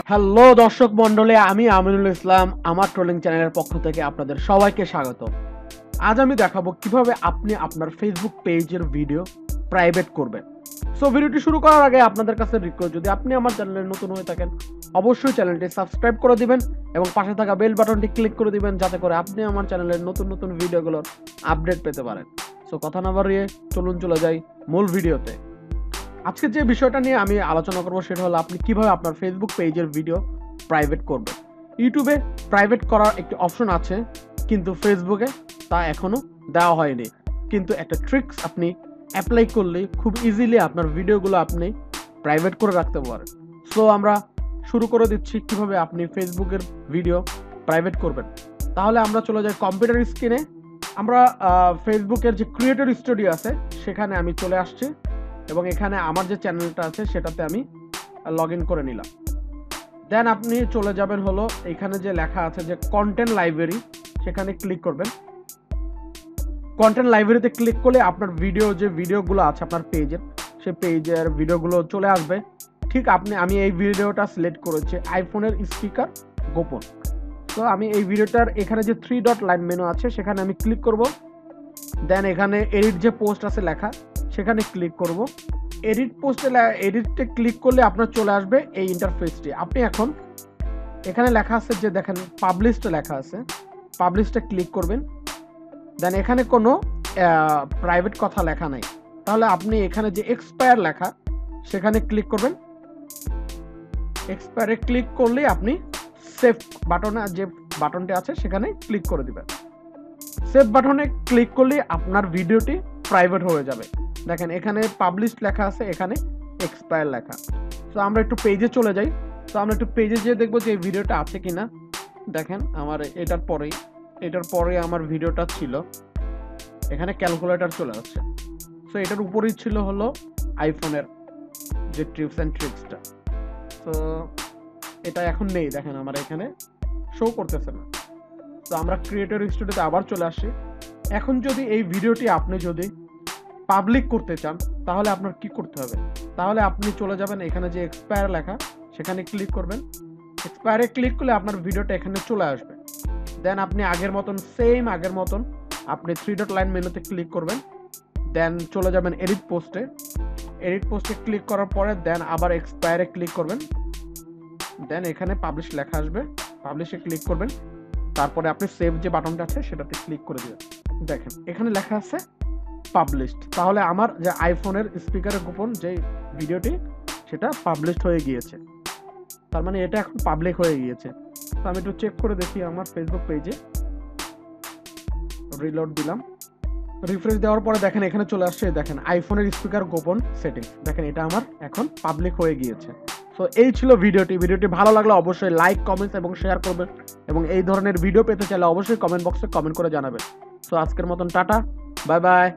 Hello দর্শক মণ্ডলী, আমি আমিনুল ইসলাম। আমার ট্রোলিং চ্যানেলের পক্ষ থেকে আপনাদের সবাইকে স্বাগত। আজ আমি দেখাবো কিভাবে আপনি আপনার ফেসবুক পেজের ভিডিও প্রাইভেট করবেন। সো ভিডিওটি শুরু করার আগে আপনাদের কাছে রিকোয়েস্ট, যদি আপনি আমার চ্যানেলে নতুন হয়ে থাকেন অবশ্যই চ্যানেলটি সাবস্ক্রাইব করে দিবেন এবং পাশে থাকা বেল বাটনটি ক্লিক করে দিবেন, যাতে করে আপনি আমার চ্যানেলের নতুন নতুন ভিডিওগুলোর আপডেট পেতে পারেন। সো কথা না বাড়িয়ে চলুন চলে যাই মূল ভিডিওতে। আজকে যে বিষয়টা নিয়ে আমি আলোচনা করব সেটা হলো আপনি কিভাবে আপনার ফেসবুক পেজের ভিডিও প্রাইভেট করবেন। ইউটিউবে প্রাইভেট করার একটি অপশন আছে, কিন্তু ফেসবুকে তা এখনো দেওয়া হয়নি। কিন্তু একটা ট্রিক্স আপনি অ্যাপ্লাই করলে খুব ইজিলি আপনার ভিডিওগুলো আপনি প্রাইভেট করে রাখতে পারেন। সো আমরা শুরু করে দিচ্ছি কিভাবে আপনি ফেসবুকের ভিডিও প্রাইভেট করবেন। তাহলে আমরা চলে যাই কম্পিউটার স্ক্রিনে। আমরা ফেসবুকের যে ক্রিয়েটর স্টুডিও আছে সেখানে আমি চলে আসছি এবং এখানে আমার যে চ্যানেলটা আছে সেটাতে আমি লগ ইন করে নিলাম। দেন আপনি চলে যাবেন হলো এখানে যে লেখা আছে যে কন্টেন্ট লাইব্রেরি, সেখানে ক্লিক করবেন। কন্টেন্ট লাইব্রেরিতে ক্লিক করলে আপনার যে ভিডিওগুলো আছে আপনার পেজের, সেই পেজের ভিডিওগুলো চলে আসবে। ঠিক আমি এই ভিডিওটা সিলেক্ট করেছি আইফোনের স্পিকার গোপন। তো আমি এই ভিডিওটার এখানে যে 3 ডট লাইন মেনু আছে সেখানে আমি ক্লিক করব। দেন এখানে এডিট যে পোস্ট আছে লেখা, সেখানে ক্লিক করব। এডিটে ক্লিক করলে আপনার চলে আসবে এই ইন্টারফেসটি। আপনি এখন এখানে লেখা আছে যে দেখেন পাবলিশড লেখা আছে, পাবলিশডে ক্লিক করবেন। দেন এখানে কোনো প্রাইভেট কথা লেখা নাই, তাহলে আপনি এখানে যে এক্সপায়ার লেখা সেখানে ক্লিক করবেন। এক্সপায়ারে ক্লিক করলে আপনি সেভ বাটনে যে বাটনটি আছে সেখানে ক্লিক করে দিবেন। সেভ বাটনে ক্লিক করলে আপনার ভিডিওটি প্রাইভেট হয়ে যাবে। দেখেন এখানে পাবলিশড লেখা আছে, এখানে এক্সপায়ার লেখা। তো আমরা একটু পেজে চলে যাই। তো আমরা একটু পেজে যেয়ে দেখবো যে এই ভিডিওটা আছে কিনা। দেখেন আমার এটার পরে আমার ভিডিওটা ছিল, এখানে ক্যালকুলেটর চলে আসছে। সো এটার উপরেই ছিল হলো আইফোনের যে টিপস অ্যান্ড ট্রিক্সটা। তো এটা এখন নেই, দেখেন আমার এখানে শো করতেছে না। তো আমরা ক্রিয়েটর স্টুডিওতে আবার চলে আসছি। এখন যদি এই ভিডিওটি আপনি যদি পাবলিক করতে চান তাহলে আপনার কি করতে হবে, তাহলে আপনি চলে যাবেন এখানে যে এক্সপায়ার লেখা সেখানে ক্লিক করবেন। এক্সপায়ারে ক্লিক করলে আপনার ভিডিওটা এখানে চলে আসবে। দেন আপনি আগের মতন আপনি 3 ডট লাইন মেনুতে ক্লিক করবেন। দেন চলে যাবেন এডিট পোস্টে ক্লিক করার পরে দেন আবার এক্সপায়ারে ক্লিক করবেন। দেন এখানে পাবলিশ লেখা আসবে, পাবলিশে ক্লিক করবেন। তারপরে আপনি সেভ যে বাটনটা আছে সেটাতে ক্লিক করে দিবেন। দেখেন এখানে লেখা আছে পাবলিশড, তাহলে আমার যে আইফোনের স্পিকারের গোপন যে ভিডিওটি সেটা পাবলিশড হয়ে গিয়েছে। তার মানে এটা এখন পাবলিক হয়ে গিয়েছে। তো আমি একটু চেক করে দেখি আমার ফেসবুক পেজে। রিলোড দিলাম, রিফ্রেশ দেওয়ার পরে দেখেন এখানে চলে আসছে, দেখেন আইফোনের স্পিকার গোপন সেটিংস। দেখেন এটা আমার এখন পাবলিক হয়ে গিয়েছে। সো এই ছিল ভিডিওটি ভালো লাগলে অবশ্যই লাইক, কমেন্টস এবং শেয়ার করবেন এবং এই ধরনের ভিডিও পেতে চাইলে অবশ্যই কমেন্ট বক্সে কমেন্ট করে জানাবেন। সো আজকের মতন টাটা, বাই বাই।